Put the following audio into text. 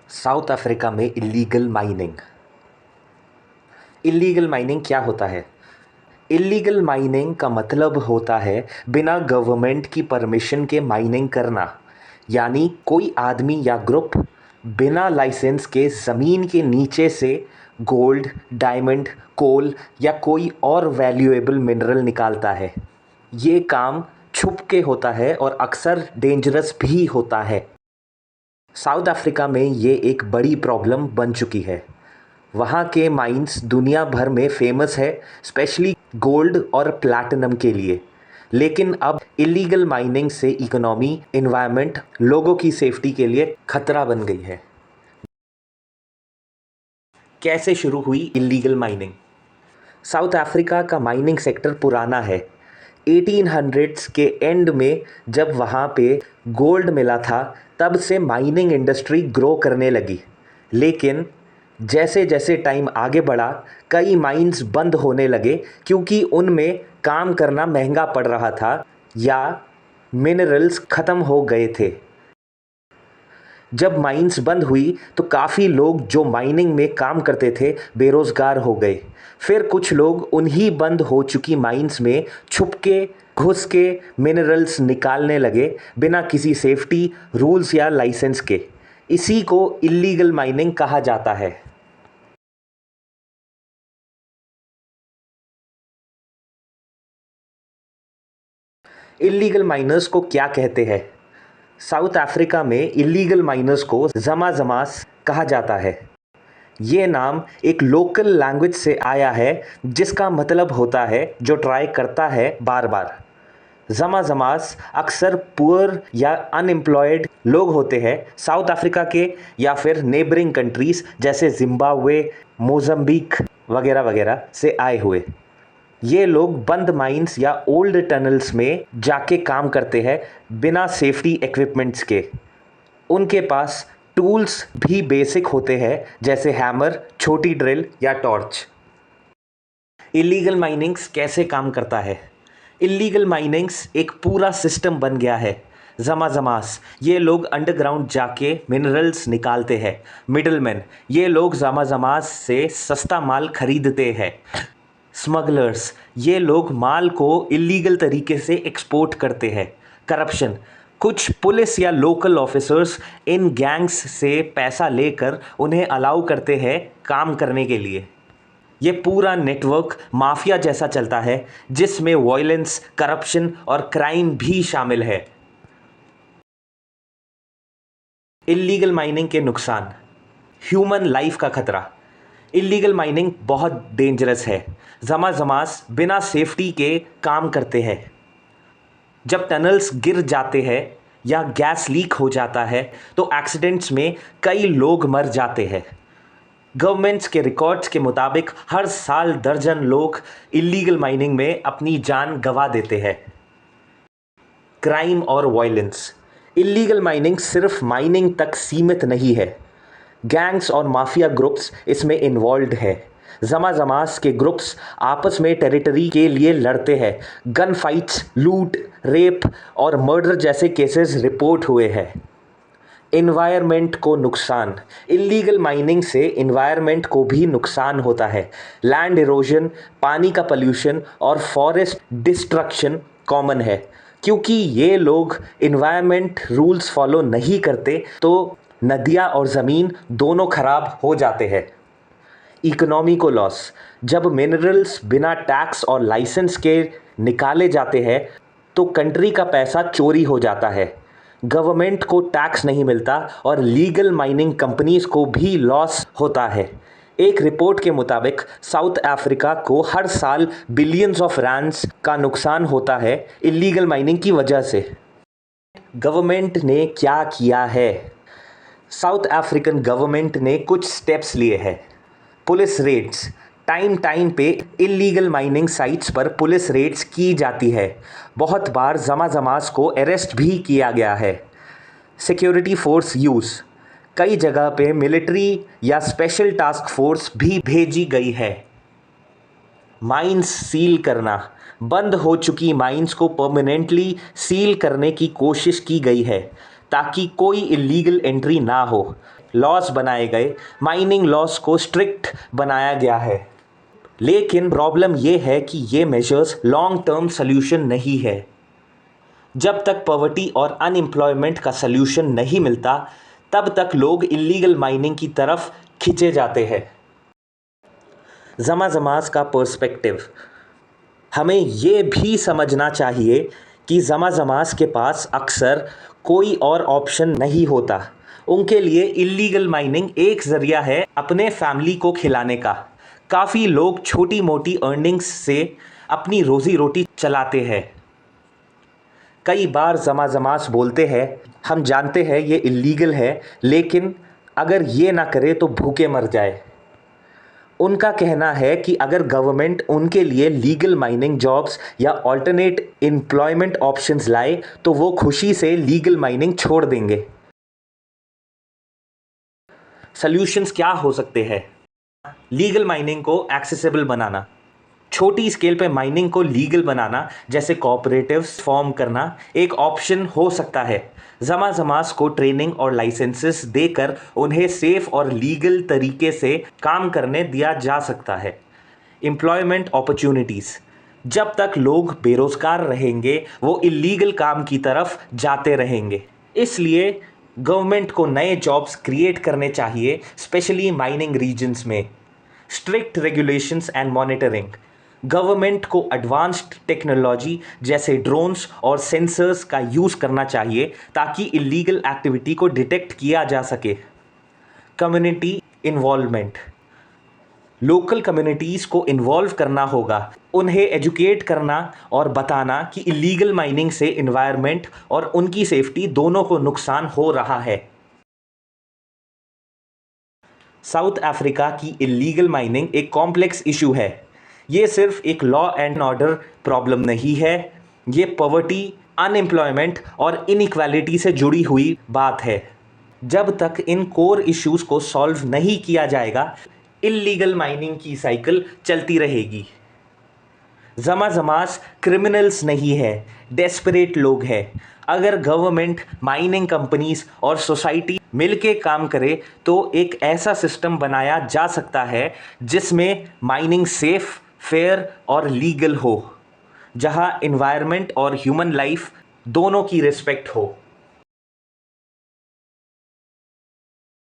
South Africa में illegal mining. Illegal mining क्या होता है? इल्लीगल माइनिंग का मतलब होता है बिना गवर्नमेंट की परमिशन के माइनिंग करना। यानी कोई आदमी या ग्रुप बिना लाइसेंस के ज़मीन के नीचे से गोल्ड, डायमंड, कोल या कोई और वैल्यूएबल मिनरल निकालता है। ये काम छुप के होता है और अक्सर डेंजरस भी होता है। साउथ अफ्रीका में ये एक बड़ी प्रॉब्लम बन चुकी है। वहाँ के माइंस दुनिया भर में फेमस है, स्पेशली गोल्ड और प्लैटिनम के लिए। लेकिन अब इलीगल माइनिंग से इकोनॉमी, एनवायरनमेंट, लोगों की सेफ्टी के लिए खतरा बन गई है। कैसे शुरू हुई इलीगल माइनिंग? साउथ अफ्रीका का माइनिंग सेक्टर पुराना है। 1800s के एंड में जब वहाँ पे गोल्ड मिला था, तब से माइनिंग इंडस्ट्री ग्रो करने लगी। लेकिन जैसे जैसे टाइम आगे बढ़ा, कई माइंस बंद होने लगे क्योंकि उनमें काम करना महंगा पड़ रहा था या मिनरल्स ख़त्म हो गए थे। जब माइंस बंद हुई तो काफ़ी लोग जो माइनिंग में काम करते थे बेरोज़गार हो गए। फिर कुछ लोग उन्हीं बंद हो चुकी माइंस में छुप के घुस के मिनरल्स निकालने लगे बिना किसी सेफ्टी रूल्स या लाइसेंस के। इसी को इल्लीगल माइनिंग कहा जाता है। इल्लीगल माइनर्स को क्या कहते हैं? साउथ अफ्रीका में इल्लीगल माइनर्स को जमाजमास कहा जाता है। ये नाम एक लोकल लैंग्वेज से आया है जिसका मतलब होता है जो ट्राई करता है बार बार। जमाजमास अक्सर पुअर या अनएम्प्लॉयड लोग होते हैं, साउथ अफ्रीका के या फिर नेबरिंग कंट्रीज़ जैसे जिम्बाब्वे, मोज़म्बिक वगैरह वगैरह से आए हुए। ये लोग बंद माइंस या ओल्ड टनल्स में जाके काम करते हैं बिना सेफ्टी इक्विपमेंट्स के। उनके पास टूल्स भी बेसिक होते हैं जैसे हैमर, छोटी ड्रिल या टॉर्च। इलीगल माइनिंग्स कैसे काम करता है? इलीगल माइनिंग्स एक पूरा सिस्टम बन गया है। जमाजमास ये लोग अंडरग्राउंड जाके मिनरल्स निकालते हैं। मिडलमैन ये लोग जमाजमास से सस्ता माल खरीदते हैं। स्मगलर्स ये लोग माल को इलीगल तरीके से एक्सपोर्ट करते हैं। करप्शन कुछ पुलिस या लोकल ऑफिसर्स इन गैंग्स से पैसा लेकर उन्हें अलाउ करते हैं काम करने के लिए। ये पूरा नेटवर्क माफिया जैसा चलता है जिसमें वायलेंस, करप्शन और क्राइम भी शामिल है। इलीगल माइनिंग के नुकसान। ह्यूमन लाइफ का खतरा। इलीगल माइनिंग बहुत डेंजरस है। जमाजमास बिना सेफ्टी के काम करते हैं। जब टनल्स गिर जाते हैं या गैस लीक हो जाता है तो एक्सीडेंट्स में कई लोग मर जाते हैं। गवर्नमेंट्स के रिकॉर्ड्स के मुताबिक हर साल दर्जन लोग इलीगल माइनिंग में अपनी जान गंवा देते हैं। क्राइम और वायलेंस। इलीगल माइनिंग सिर्फ माइनिंग तक सीमित नहीं है। गैंग्स और माफिया ग्रुप्स इसमें इन्वॉल्व है। जमाजमास के ग्रुप्स आपस में टेरिटरी के लिए लड़ते हैं। गन फाइट्स, लूट, रेप और मर्डर जैसे केसेस रिपोर्ट हुए हैं। इन्वायरमेंट को नुकसान। इलीगल माइनिंग से इन्वायरमेंट को भी नुकसान होता है। लैंड इरोजन, पानी का पोल्यूशन और फॉरेस्ट डिस्ट्रक्शन कॉमन है। क्योंकि ये लोग इन्वायरमेंट रूल्स फॉलो नहीं करते तो नदियाँ और ज़मीन दोनों खराब हो जाते हैं। इकोनॉमी को लॉस। जब मिनरल्स बिना टैक्स और लाइसेंस के निकाले जाते हैं तो कंट्री का पैसा चोरी हो जाता है। गवर्नमेंट को टैक्स नहीं मिलता और लीगल माइनिंग कंपनीज को भी लॉस होता है। एक रिपोर्ट के मुताबिक साउथ अफ्रीका को हर साल बिलियंस ऑफ रैंड्स का नुकसान होता है इलीगल माइनिंग की वजह से। गवर्नमेंट ने क्या किया है? साउथ अफ्रीकन गवर्नमेंट ने कुछ स्टेप्स लिए हैं। Police raids. टाइम टाइम पे इलीगल माइनिंग साइट्स पर पुलिस रेड्स की जाती है। बहुत बार जमाजमास को अरेस्ट भी किया गया है। Security force use. कई जगह पे मिलिट्री या स्पेशल टास्क फोर्स भी भेजी गई है। माइंस सील करना। बंद हो चुकी माइंस को परमानेंटली सील करने की कोशिश की गई है ताकि कोई इलीगल एंट्री ना हो। लॉस बनाए गए, माइनिंग लॉस को स्ट्रिक्ट बनाया गया है। लेकिन प्रॉब्लम ये है कि ये मेजर्स लॉन्ग टर्म सल्यूशन नहीं है। जब तक पॉवर्टी और अनएम्प्लॉयमेंट का सल्यूशन नहीं मिलता, तब तक लोग इलीगल माइनिंग की तरफ खींचे जाते हैं। जमा-जमास का पर्सपेक्टिव, हमें ये भी समझना चाहिए कि जमा-जमास के पास अक्सर कोई और ऑप्शन नहीं होता। उनके लिए इलीगल माइनिंग एक ज़रिया है अपने फैमिली को खिलाने का। काफ़ी लोग छोटी मोटी अर्निंग्स से अपनी रोज़ी रोटी चलाते हैं। कई बार जमा-जमास बोलते हैं, हम जानते हैं ये इलीगल है, लेकिन अगर ये ना करे तो भूखे मर जाए। उनका कहना है कि अगर गवर्नमेंट उनके लिए लीगल माइनिंग जॉब्स या अल्टरनेट एम्प्लॉयमेंट ऑप्शंस लाए तो वो खुशी से लीगल माइनिंग छोड़ देंगे। सॉल्यूशंस क्या हो सकते हैं? लीगल माइनिंग को एक्सेसिबल बनाना, छोटी स्केल पे माइनिंग को लीगल बनाना, जैसे कोऑपरेटिव्स फॉर्म करना एक ऑप्शन हो सकता है। जमा-जमास को ट्रेनिंग और लाइसेंसेस देकर उन्हें सेफ और लीगल तरीके से काम करने दिया जा सकता है। एम्प्लॉयमेंट अपॉर्चुनिटीज़, जब तक लोग बेरोज़गार रहेंगे वो इलीगल काम की तरफ जाते रहेंगे। इसलिए गवर्नमेंट को नए जॉब्स क्रिएट करने चाहिए, स्पेशली माइनिंग रीजन्स में। Strict regulations and monitoring, government को एडवांस्ड टेक्नोलॉजी जैसे ड्रोन्स और सेंसर्स का यूज़ करना चाहिए ताकि इलीगल एक्टिविटी को डिटेक्ट किया जा सके। कम्युनिटी इन्वॉल्वमेंट, लोकल कम्युनिटीज़ को इन्वॉल्व करना होगा, उन्हें एजुकेट करना और बताना कि इलीगल माइनिंग से इन्वायरमेंट और उनकी सेफ्टी दोनों को नुकसान हो रहा है। साउथ अफ्रीका की इलीगल माइनिंग एक कॉम्प्लेक्स इशू है। ये सिर्फ एक लॉ एंड ऑर्डर प्रॉब्लम नहीं है, ये पॉवर्टी, अनएम्प्लॉयमेंट और इनइक्वालिटी से जुड़ी हुई बात है। जब तक इन कोर इश्यूज को सॉल्व नहीं किया जाएगा, इलीगल माइनिंग की साइकिल चलती रहेगी। जमा-जमास क्रिमिनल्स नहीं है, डेस्परेट लोग हैं। अगर गवर्नमेंट, माइनिंग कंपनीज और सोसाइटी मिलके काम करे तो एक ऐसा सिस्टम बनाया जा सकता है जिसमें माइनिंग सेफ, फेयर और लीगल हो, जहां एनवायरनमेंट और ह्यूमन लाइफ दोनों की रिस्पेक्ट हो।